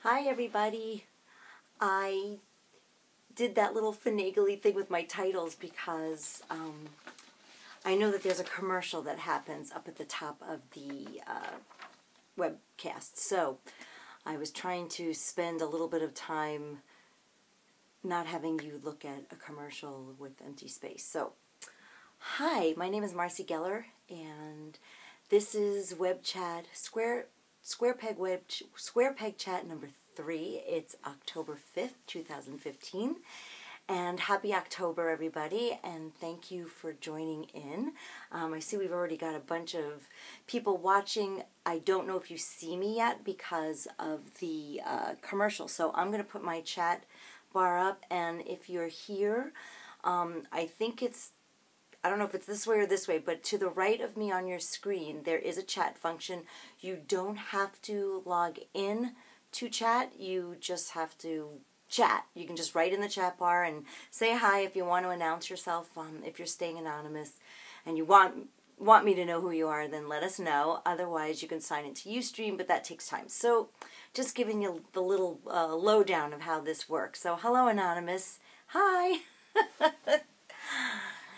Hi everybody. I did that little finagly thing with my titles because I know that there's a commercial that happens up at the top of the webcast. So I was trying to spend a little bit of time not having you look at a commercial with empty space. So, hi, my name is Marci Geller, and this is Web Chat Square Peg Chat number 3. It's October 5th, 2015. And happy October, everybody, and thank you for joining in. I see we've already got a bunch of people watching. I don't know if you see me yet because of the commercial, so I'm going to put my chat bar up, and if you're here, I think I don't know if it's this way or this way, but to the right of me on your screen, there is a chat function. You don't have to log in to chat. You just have to chat. You can just write in the chat bar and say hi if you want to announce yourself. If you're staying anonymous and you want me to know who you are, then let us know. Otherwise, you can sign into Ustream, but that takes time. So just giving you the little lowdown of how this works. So hello, Anonymous. Hi.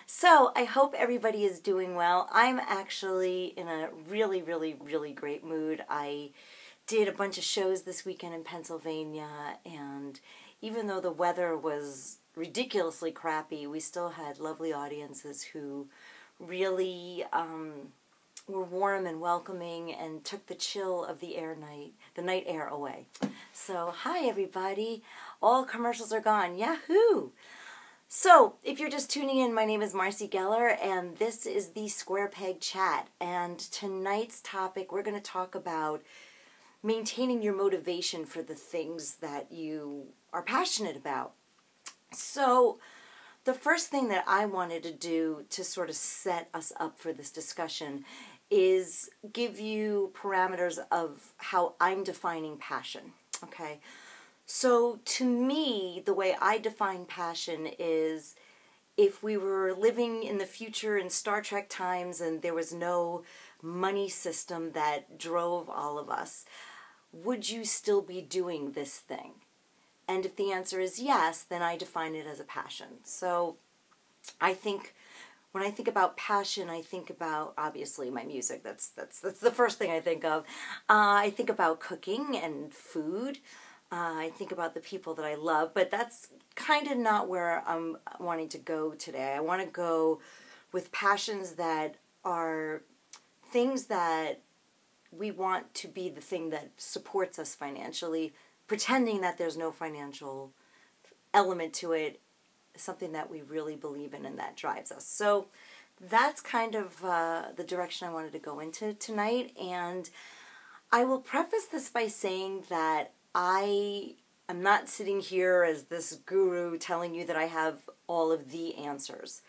So, I hope everybody is doing well. I'm actually in a really, really, really great mood. I did a bunch of shows this weekend in Pennsylvania, and even though the weather was ridiculously crappy, we still had lovely audiences who really were warm and welcoming and took the chill of the night air away. So, hi everybody. All commercials are gone. Yahoo! So, if you're just tuning in, my name is Marci Geller, and this is the Square Peg Chat. And tonight's topic, we're going to talk about maintaining your motivation for the things that you are passionate about. So, the first thing that I wanted to do to sort of set us up for this discussion is give you parameters of how I'm defining passion, okay? So, to me, the way I define passion is if we were living in the future in Star Trek times and there was no money system that drove all of us, would you still be doing this thing? And if the answer is yes, then I define it as a passion. So, I think when I think about passion, I think about, obviously, my music. That's the first thing I think of. I think about cooking and food. I think about the people that I love, but that's kind of not where I'm wanting to go today. I want to go with passions that are things that we want to be the thing that supports us financially, pretending that there's no financial element to it, something that we really believe in and that drives us. So that's kind of the direction I wanted to go into tonight, and I will preface this by saying that I am not sitting here as this guru telling you that I have all of the answers.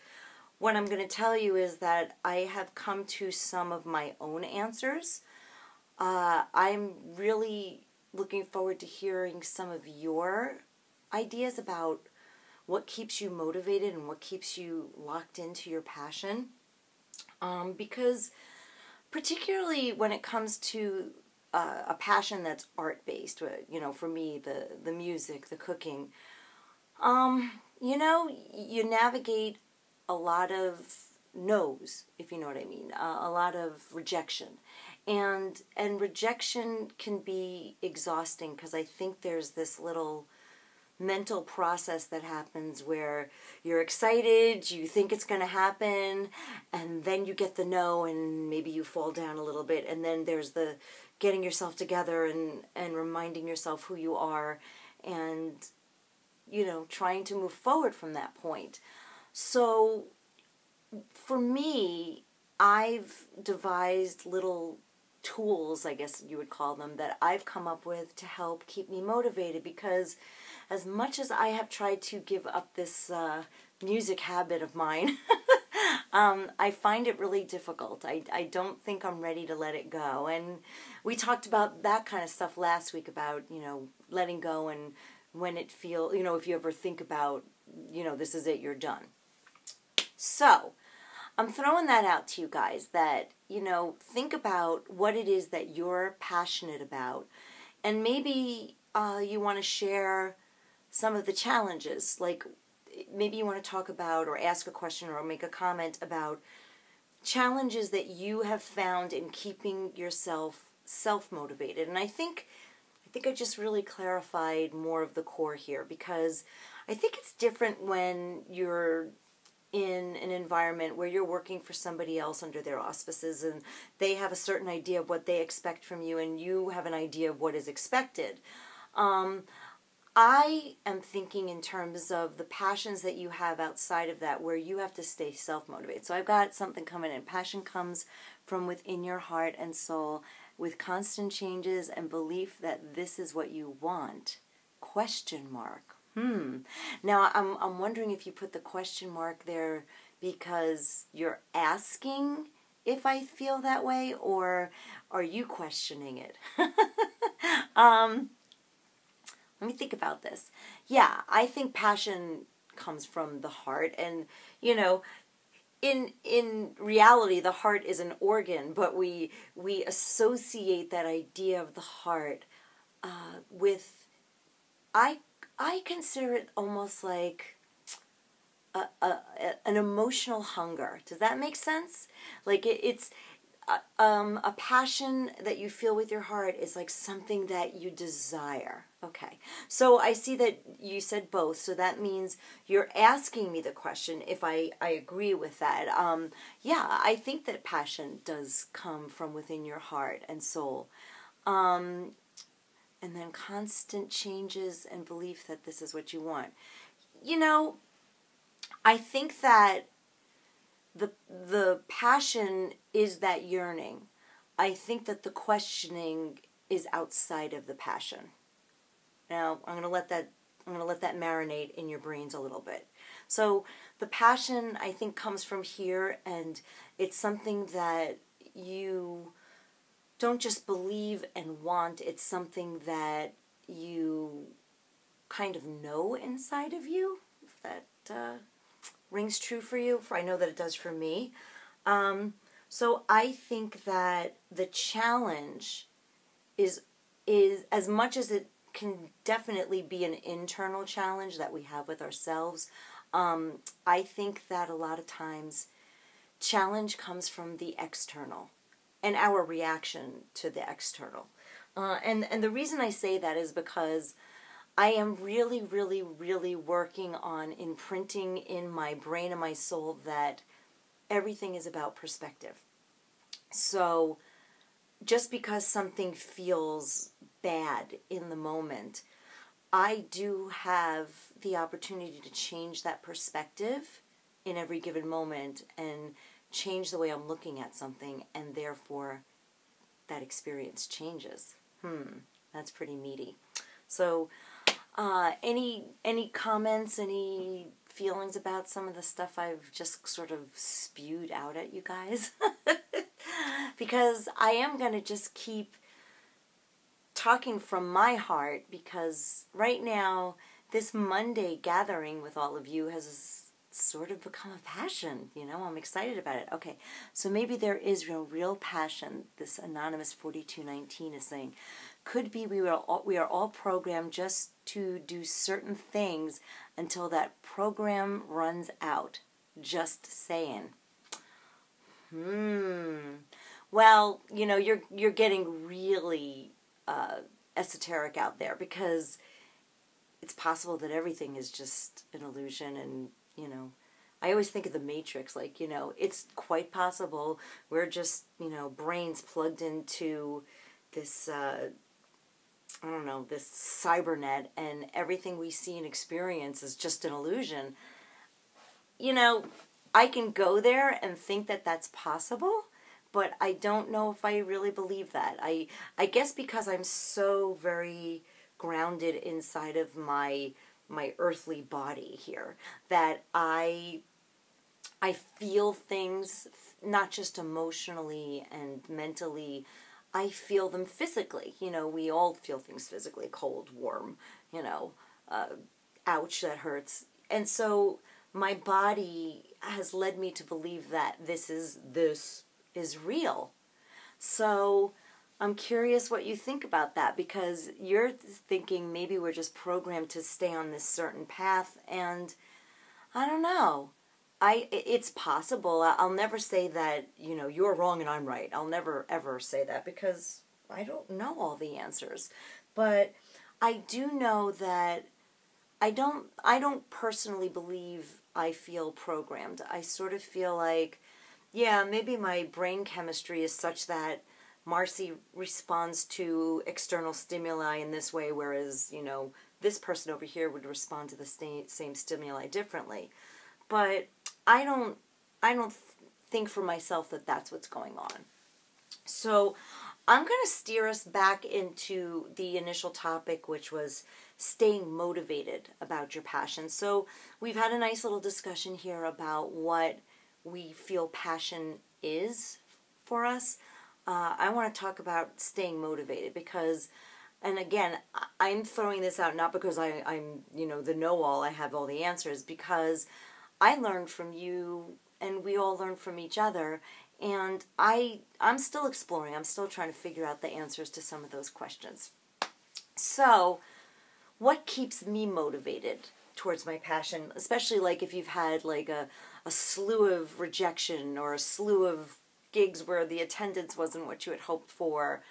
What I'm going to tell you is that I have come to some of my own answers. I'm really looking forward to hearing some of your ideas about what keeps you motivated and what keeps you locked into your passion. Because particularly when it comes to a passion that's art-based, for me, the music, the cooking, you navigate a lot of no's, if you know what I mean, a lot of rejection. And rejection can be exhausting because I think there's this little mental process that happens where you're excited, you think it's going to happen, and then you get the no, and maybe you fall down a little bit, and then there's the getting yourself together and reminding yourself who you are and, trying to move forward from that point. So, for me, I've devised little tools, I guess you would call them, that I've come up with to help keep me motivated, because as much as I have tried to give up this music habit of mine, I find it really difficult. I don't think I'm ready to let it go. And we talked about that kind of stuff last week about, letting go and when it feels, if you ever think about, this is it, you're done. So, I'm throwing that out to you guys that, think about what it is that you're passionate about, and maybe you want to share some of the challenges. Like maybe you want to talk about or ask a question or make a comment about challenges that you have found in keeping yourself self-motivated. And I think I just really clarified more of the core here, because I think it's different when you're in an environment where you're working for somebody else under their auspices and they have a certain idea of what they expect from you and you have an idea of what is expected. I am thinking in terms of the passions that you have outside of that, where you have to stay self-motivated. So I've got something coming in. Passion comes from within your heart and soul with constant changes and belief that this is what you want. Question mark. Now, I'm wondering if you put the question mark there because you're asking if I feel that way, or are you questioning it? Let me think about this. Yeah, I think passion comes from the heart, and, you know, in reality, the heart is an organ, but we associate that idea of the heart with, I consider it almost like an emotional hunger. Does that make sense? Like it's a passion that you feel with your heart is like something that you desire. Okay, so I see that you said both, so that means you're asking me the question if I agree with that. Yeah, I think that passion does come from within your heart and soul. And then constant changes and belief that this is what you want. You know, I think that the passion is that yearning. I think that the questioning is outside of the passion. Now, I'm going to let that marinate in your brains a little bit. So, the passion, I think, comes from here, and it's something that you don't just believe and want, it's something that you kind of know inside of you, if that rings true for you. I know that it does for me. So I think that the challenge is as much as it can definitely be an internal challenge that we have with ourselves, I think that a lot of times challenge comes from the external and our reaction to the external. And the reason I say that is because I am really, really, really working on imprinting in my brain and my soul that everything is about perspective. So just because something feels bad in the moment, I do have the opportunity to change that perspective in every given moment and change the way I'm looking at something, and therefore that experience changes. That's pretty meaty. So any comments, any feelings about some of the stuff I've just sort of spewed out at you guys? Because I am going to just keep talking from my heart, because right now this Monday gathering with all of you has sort of become a passion. You know, I'm excited about it. Okay, so maybe there is real passion, this Anonymous 4219 is saying. Could be we are all programmed just to do certain things until that program runs out. Just saying. Well, you know, you're getting really esoteric out there, because it's possible that everything is just an illusion. And, you know, I always think of the Matrix, like, you know, it's quite possible we're just, you know, brains plugged into this I don't know, this cybernet, and everything we see and experience is just an illusion. You know, I can go there and think that that's possible, but I don't know if I really believe that. I guess because I'm so very grounded inside of my earthly body here, that I feel things not just emotionally and mentally, I feel them physically. You know, we all feel things physically, cold, warm, you know, ouch, that hurts. And so my body has led me to believe that this is real. So I'm curious what you think about that, because you're thinking maybe we're just programmed to stay on this certain path, and I don't know. It's possible. I'll never say that, you're wrong and I'm right. I'll never ever say that, because I don't know all the answers. But I do know that I don't personally believe I feel programmed. I sort of feel like, yeah, maybe my brain chemistry is such that Marci responds to external stimuli in this way, whereas, this person over here would respond to the same stimuli differently. But I don't think for myself that that's what's going on. So I'm going to steer us back into the initial topic, which was staying motivated about your passion. So we've had a nice little discussion here about what we feel passion is for us. I want to talk about staying motivated because, and again, I'm throwing this out not because I'm the know-all, I have all the answers, because I learned from you and we all learn from each other, and I'm still exploring. I'm still trying to figure out the answers to some of those questions. So, what keeps me motivated towards my passion, especially like if you've had like a slew of rejection or a slew of gigs where the attendance wasn't what you had hoped for?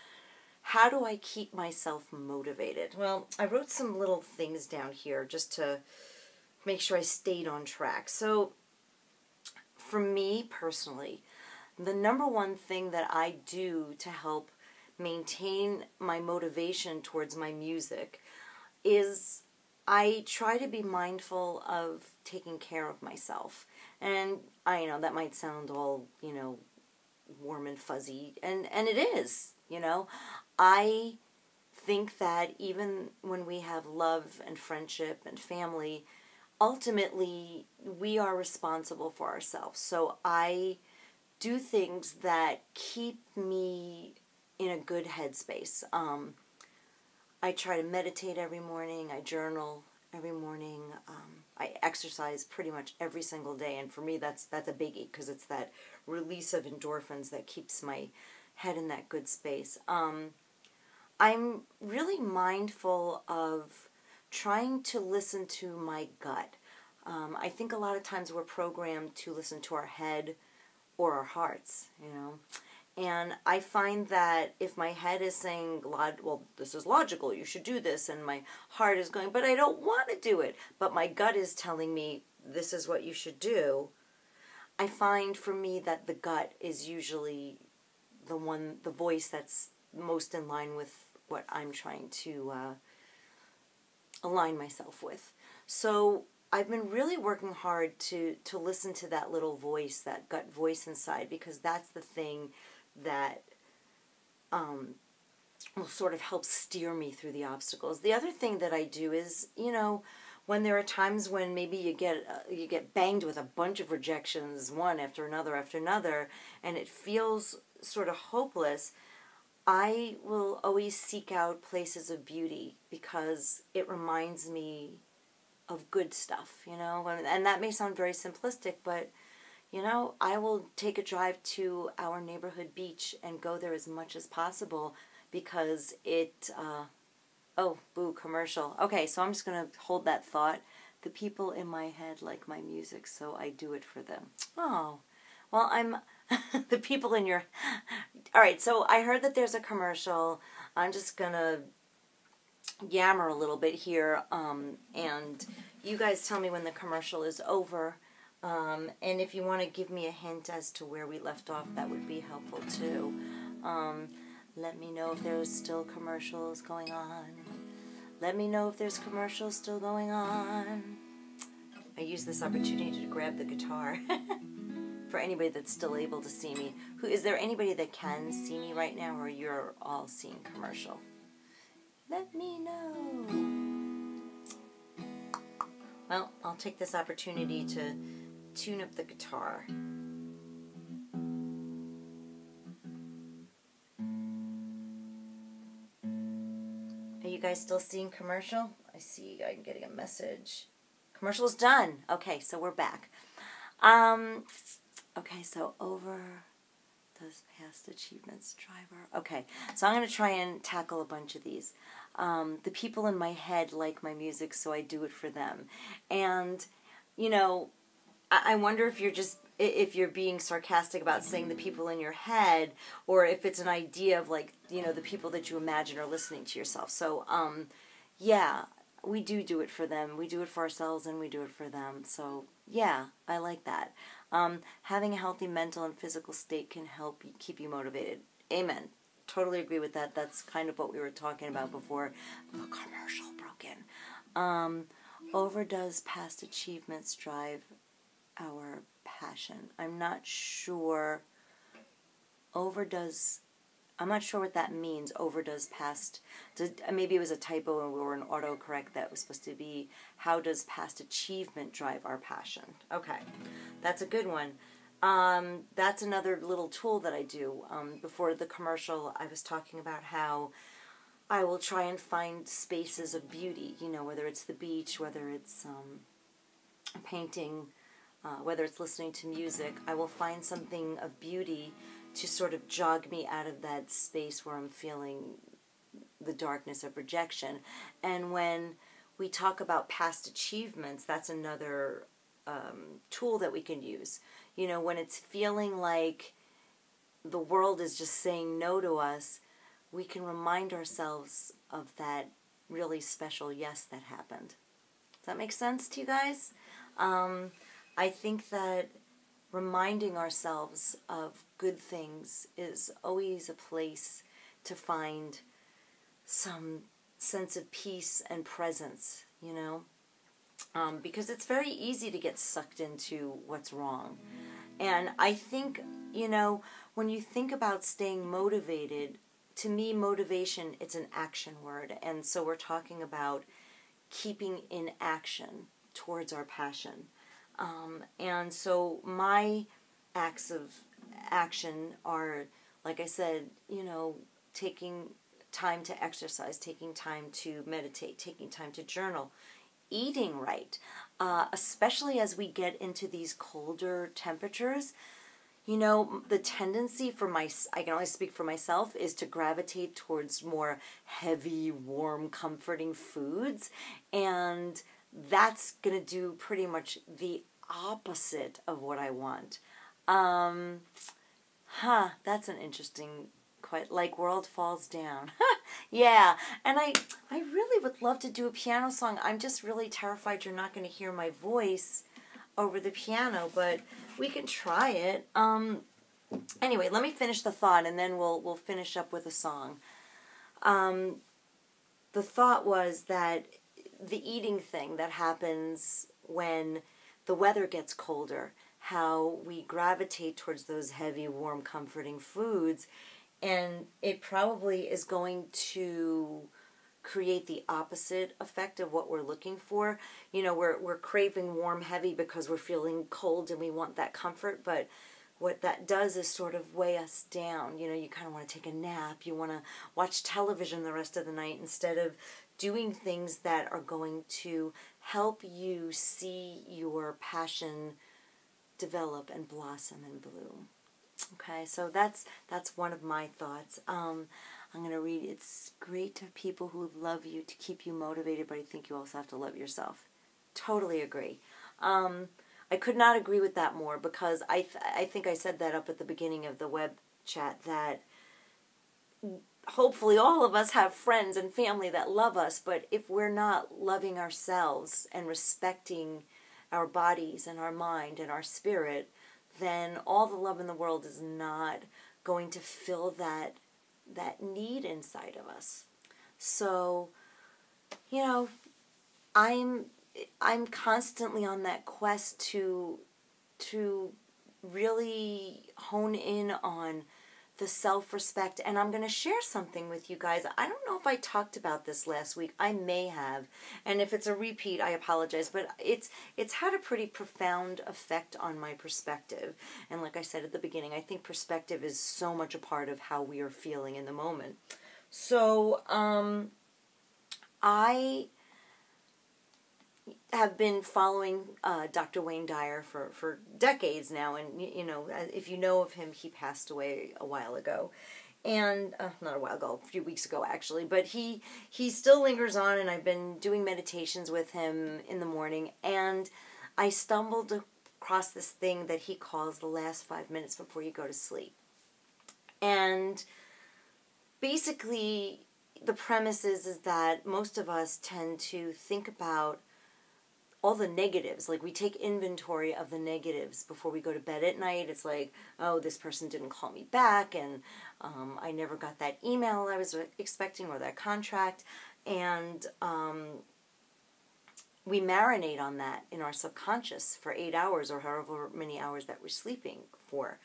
How do I keep myself motivated? Well, I wrote some little things down here just to make sure I stayed on track. So, for me personally, the number one thing that I do to help maintain my motivation towards my music is I try to be mindful of taking care of myself. And I know that might sound all, warm and fuzzy, and it is, I think that even when we have love and friendship and family, ultimately we are responsible for ourselves. So I do things that keep me in a good headspace. I try to meditate every morning. I journal every morning. I exercise pretty much every single day, and for me that's a biggie because it's that release of endorphins that keeps my head in that good space. I'm really mindful of trying to listen to my gut. I think a lot of times we're programmed to listen to our head or our hearts, And I find that if my head is saying, well, this is logical, you should do this, and my heart is going, but I don't want to do it, but my gut is telling me this is what you should do, I find for me that the gut is usually the voice that's most in line with what I'm trying to align myself with. So I've been really working hard to listen to that little voice, that gut voice inside, because that's the thing that will sort of help steer me through the obstacles. The other thing that I do is, when there are times when maybe you get banged with a bunch of rejections, one after another, and it feels sort of hopeless, I will always seek out places of beauty because it reminds me of good stuff, and that may sound very simplistic, but I will take a drive to our neighborhood beach and go there as much as possible because oh, boo, commercial. Okay, so I'm just going to hold that thought. The people in my head like my music, so I do it for them. Oh, well, I'm the people in your... All right, so I heard that there's a commercial. I'm just going to yammer a little bit here, and you guys tell me when the commercial is over. And if you want to give me a hint as to where we left off, that would be helpful too. Let me know if there's still commercials going on. Let me know if there's commercials still going on. I use this opportunity to grab the guitar for anybody that's still able to see me. Is there anybody that can see me right now, or you're all seeing commercial? Let me know. Well, I'll take this opportunity to tune up the guitar. Are you guys still seeing commercial? I see I'm getting a message. Commercial's done. Okay, so we're back. Okay, so over Does past achievements drive our... Okay, so I'm going to try and tackle a bunch of these. The people in my head like my music, so I do it for them. And, you know, I wonder if you're being sarcastic about saying the people in your head, or if it's an idea of, like, you know, the people that you imagine are listening to yourself. So, yeah, we do it for them. We do it for ourselves, and we do it for them. So, yeah, I like that. Having a healthy mental and physical state can help keep you motivated. Amen. Totally agree with that. That's kind of what we were talking about before the commercial broke in. Overdoes past achievements drive our passion? I'm not sure. I'm not sure what that means. Overdoes past. Maybe it was a typo or an autocorrect that was supposed to be, how does past achievement drive our passion? Okay, that's a good one. That's another little tool that I do. Before the commercial, I was talking about how I will try and find spaces of beauty, you know, whether it's the beach, whether it's painting, whether it's listening to music. I will find something of beauty to sort of jog me out of that space where I'm feeling the darkness of rejection. And when we talk about past achievements, that's another tool that we can use. You know, when it's feeling like the world is just saying no to us, we can remind ourselves of that really special yes that happened. Does that make sense to you guys? I think that reminding ourselves of good things is always a place to find some sense of peace and presence, you know? Because it's very easy to get sucked into what's wrong. And I think, you know, when you think about staying motivated, to me, motivation, it's an action word. And so we're talking about keeping in action towards our passion. And so my acts of action are, like I said, you know, taking time to exercise, taking time to meditate, taking time to journal, eating right, especially as we get into these colder temperatures. You know, the tendency for I can only speak for myself, is to gravitate towards more heavy, warm, comforting foods. And that's going to do pretty much the opposite of what I want. That's an interesting, quite like World Falls Down. Yeah, and I really would love to do a piano song. I'm just really terrified you're not going to hear my voice over the piano, but we can try it. Anyway, let me finish the thought, and then we'll finish up with a song. The thought was that the eating thing that happens when the weather gets colder, how we gravitate towards those heavy, warm, comforting foods, and it probably is going to create the opposite effect of what we're looking for. You know, we're craving warm, heavy because we're feeling cold and we want that comfort, but what that does is sort of weigh us down. You know, you kind of want to take a nap, you want to watch television the rest of the night instead of doing things that are going to help you see your passion develop and blossom and bloom. Okay, so that's one of my thoughts. I'm going to read, it's great to have people who love you to keep you motivated, but I think you also have to love yourself. Totally agree. I could not agree with that more, because I think I said that up at the beginning of the web chat, that hopefully all of us have friends and family that love us, but if we're not loving ourselves and respecting our bodies and our mind and our spirit, then all the love in the world is not going to fill that need inside of us. So, you know, I'm constantly on that quest to really hone in on the self-respect, and I'm going to share something with you guys. I don't know if I talked about this last week. I may have, and if it's a repeat, I apologize, but it's had a pretty profound effect on my perspective. And like I said at the beginning, I think perspective is so much a part of how we are feeling in the moment. So, have been following Dr. Wayne Dyer for decades now, and you know, if you know of him, he passed away a while ago, and not a while ago, a few weeks ago actually, but he still lingers on, and I've been doing meditations with him in the morning, and I stumbled across this thing that he calls the last 5 minutes before you go to sleep, and basically the premise is that most of us tend to think about all the negatives. Like, we take inventory of the negatives before we go to bed at night. It's like, oh, this person didn't call me back, and I never got that email I was expecting, or that contract, and we marinate on that in our subconscious for 8 hours, or however many hours that we're sleeping for.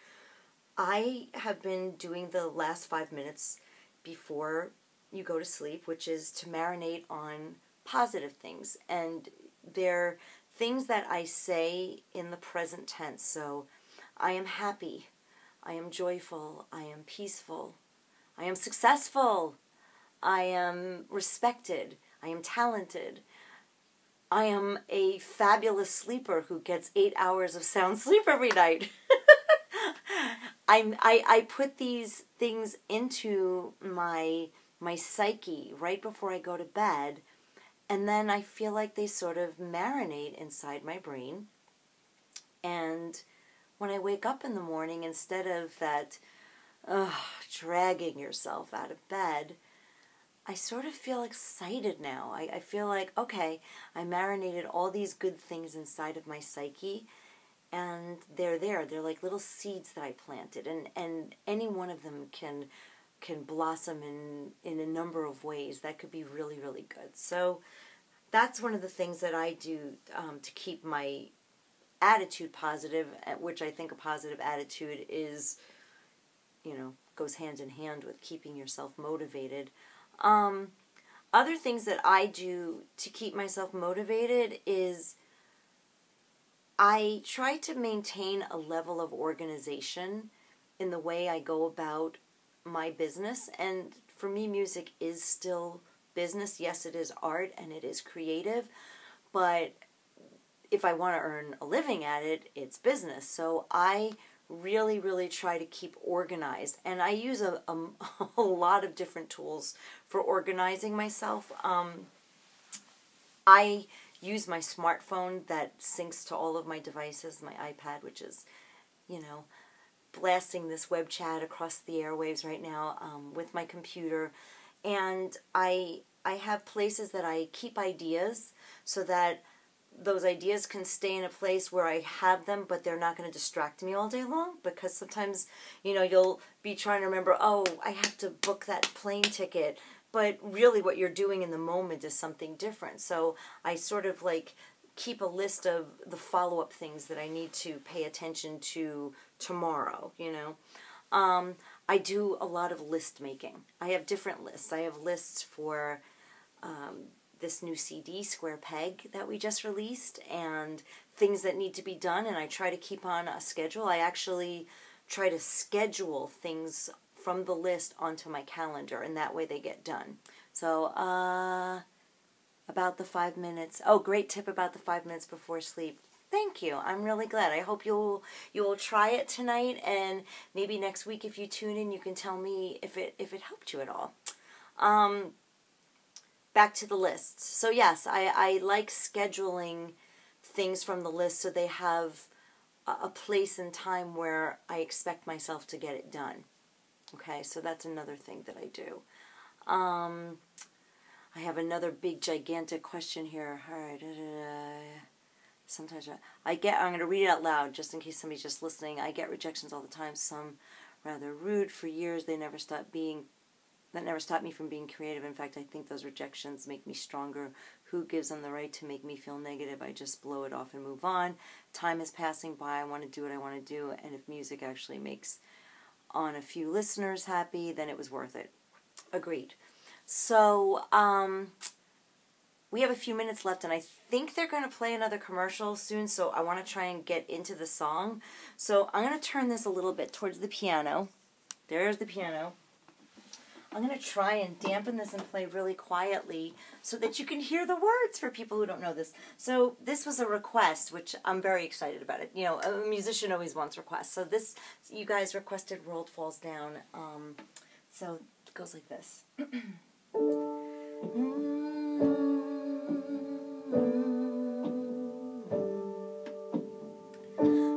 I have been doing the last 5 minutes before you go to sleep, which is to marinate on positive things, and they're things that I say in the present tense. So, I am happy, I am joyful, I am peaceful, I am successful, I am respected, I am talented, I am a fabulous sleeper who gets 8 hours of sound sleep every night. I put these things into my psyche right before I go to bed, and then I feel like they sort of marinate inside my brain. And when I wake up in the morning, instead of that dragging yourself out of bed, I sort of feel excited now. I feel like, okay, I marinated all these good things inside of my psyche, and they're there. They're like little seeds that I planted, and any one of them can blossom in a number of ways that could be really, really good. So that's one of the things that I do to keep my attitude positive, which I think a positive attitude is, you know, goes hand in hand with keeping yourself motivated. Other things that I do to keep myself motivated is I try to maintain a level of organization in the way I go about my business. And for me, music is still business. Yes, it is art and it is creative, but if I want to earn a living at it, it's business. So I really, really try to keep organized, and I use a lot of different tools for organizing myself. I use my smartphone that syncs to all of my devices, my iPad, which is, you know, blasting this web chat across the airwaves right now with my computer. And I have places that I keep ideas so that those ideas can stay in a place where I have them, but they're not going to distract me all day long, because sometimes, you know, you'll be trying to remember, oh, I have to book that plane ticket, but really what you're doing in the moment is something different. So I sort of like keep a list of the follow-up things that I need to pay attention to tomorrow, you know. I do a lot of list making. I have different lists. I have lists for this new CD, Square Peg, that we just released, and things that need to be done, and I try to keep on a schedule. I actually try to schedule things from the list onto my calendar, and that way they get done. So, about the 5 minutes. Oh, great tip about the 5 minutes before sleep. Thank you. I'm really glad. I hope you'll try it tonight, and maybe next week if you tune in, you can tell me if it helped you at all. Back to the list. So yes, I like scheduling things from the list so they have a place and time where I expect myself to get it done. Okay, so that's another thing that I do. I have another big, gigantic question here. All right. Sometimes I'm going to read it out loud just in case somebody's just listening. I get rejections all the time. Some rather rude. For years, that never stopped me from being creative. In fact, I think those rejections make me stronger. Who gives them the right to make me feel negative? I just blow it off and move on. Time is passing by. I want to do what I want to do. And if music actually makes on a few listeners happy, then it was worth it. Agreed. So, we have a few minutes left, and I think they're going to play another commercial soon, so I want to try and get into the song. So I'm going to turn this a little bit towards the piano. There's the piano. I'm going to try and dampen this and play really quietly so that you can hear the words for people who don't know this. So this was a request, which I'm very excited about it. You know, a musician always wants requests. So this, you guys requested World Falls Down. So it goes like this.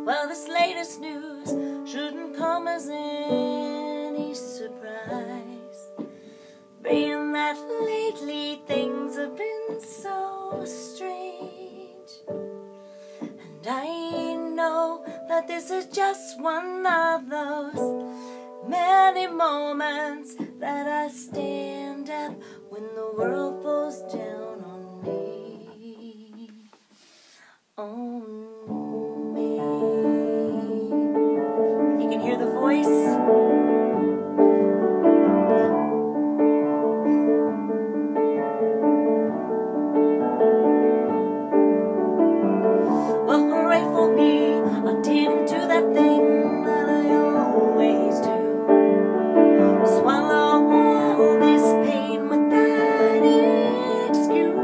Well, this latest news shouldn't come as any surprise, being that lately things have been so strange. And I know that this is just one of those many moments that I stand up when the world falls down on me. On me. You can hear the voice. Well, hooray for me, I didn't do that thing that I always do. Swallow all this pain without excuse.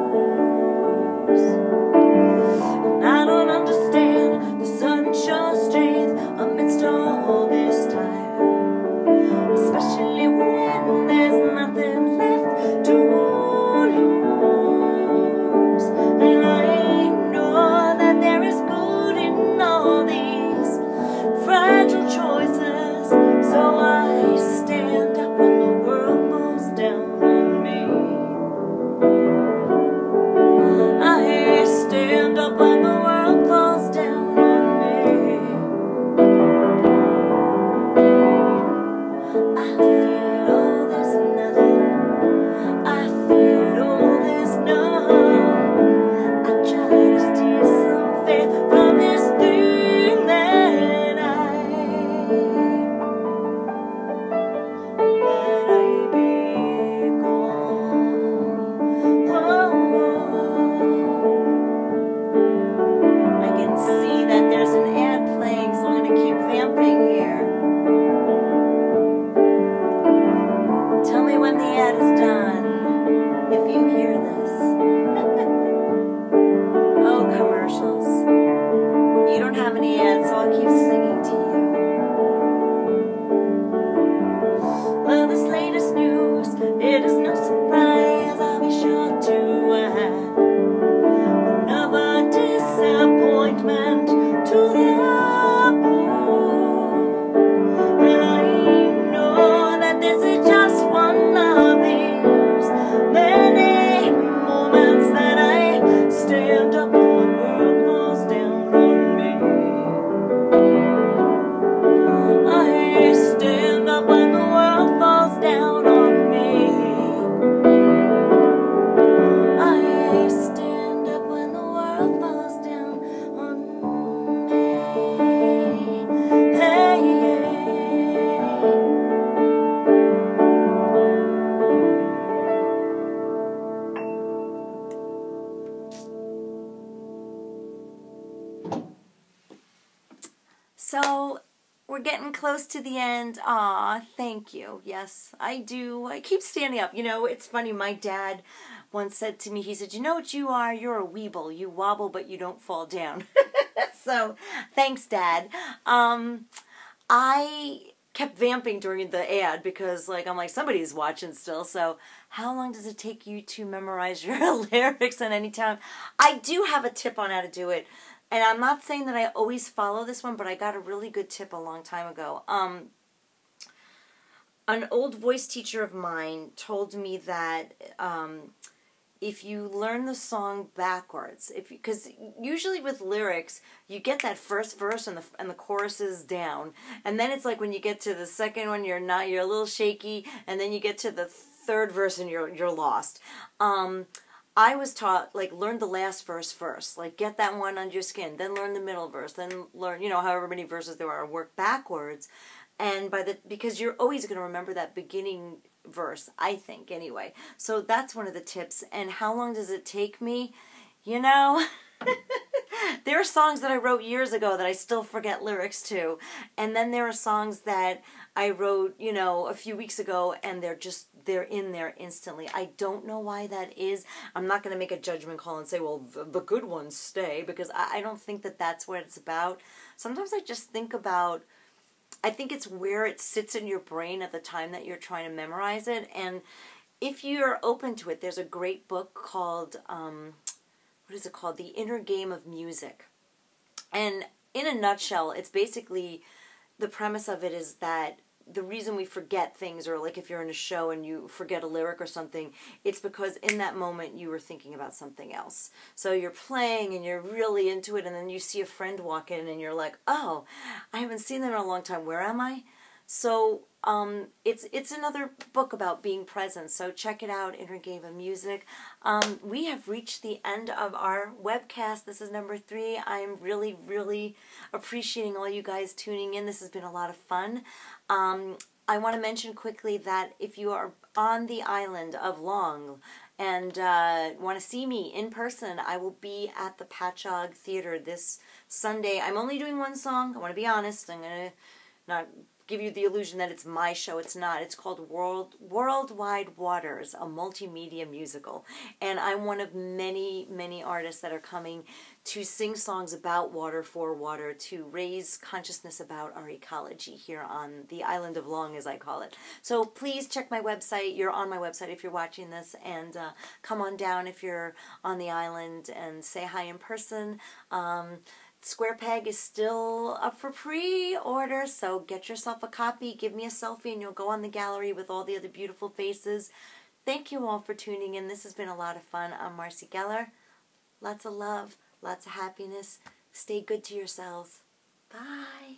And I don't understand the sudden show of strength amidst all this time, especially when there's nothing left to lose. And I know that there is good in all these fragile choices, so I stand up when the world falls down on me. I stand up when the world falls down on me. I feel, oh, there's nothing. I feel, oh, there's none. I try to steal some faith from this thing that I become. I can see that there's an ad playing, so I'm going to keep vamping here. Tell me when the ad is done, if you hear this. Oh, commercials. You don't have any ads, so I'll keep singing to you. Well, this latest news, it is no surprise, I'll be sure to add another disappointment to the book. And I know that this is just one of these many moments that I stand up when the world falls down on me. I stand up when the world falls down on me. I stand up when the world falls down on me. Hey, so we're getting close to the end. Aw, thank you. Yes, I do. I keep standing up. You know, it's funny. My dad once said to me, he said, you know what you are? You're a weeble. You wobble, but you don't fall down. So, thanks, Dad. I kept vamping during the ad because, like, I'm like, somebody's watching still. So, how long does it take you to memorize your lyrics at any time? I do have a tip on how to do it. And I'm not saying that I always follow this one, but I got a really good tip a long time ago. An old voice teacher of mine told me that if you learn the song backwards, because usually with lyrics you get that first verse and the chorus is down, and then it's like when you get to the second one you're a little shaky, and then you get to the third verse and you're lost. I was taught, like, learn the last verse first. Like, get that one under your skin. Then learn the middle verse. Then learn, you know, however many verses there are. Work backwards. And because you're always going to remember that beginning verse, I think, anyway. So that's one of the tips. And how long does it take me? You know, There are songs that I wrote years ago that I still forget lyrics to. And then there are songs that I wrote, you know, a few weeks ago, and they're in there instantly. I don't know why that is. I'm not going to make a judgment call and say, well, the good ones stay, because I don't think that that's what it's about. Sometimes I just think about, I think it's where it sits in your brain at the time that you're trying to memorize it. And if you're open to it, there's a great book called, what is it called? The Inner Game of Music. And in a nutshell, it's basically, the premise of it is that the reason we forget things, or like if you're in a show and you forget a lyric or something, it's because in that moment you were thinking about something else. So you're playing and you're really into it, and then you see a friend walk in and you're like, oh, I haven't seen them in a long time. Where am I? So it's another book about being present. So check it out, Inner Game of Music. We have reached the end of our webcast. This is number 3. I'm really, really appreciating all you guys tuning in. This has been a lot of fun. I want to mention quickly that if you are on the island of Long and want to see me in person, I will be at the Patchogue Theater this Sunday. I'm only doing one song. I want to be honest. I'm going to not give you the illusion that it's my show. It's not. It's called Worldwide Waters, a multimedia musical. And I'm one of many, many artists that are coming to sing songs about water, for water, to raise consciousness about our ecology here on the island of Long, as I call it. So please check my website. You're on my website if you're watching this, and come on down if you're on the island and say hi in person. Square Peg is still up for pre-order, so get yourself a copy, give me a selfie, and you'll go on the gallery with all the other beautiful faces. Thank you all for tuning in. This has been a lot of fun. I'm Marci Geller. Lots of love, lots of happiness. Stay good to yourselves. Bye.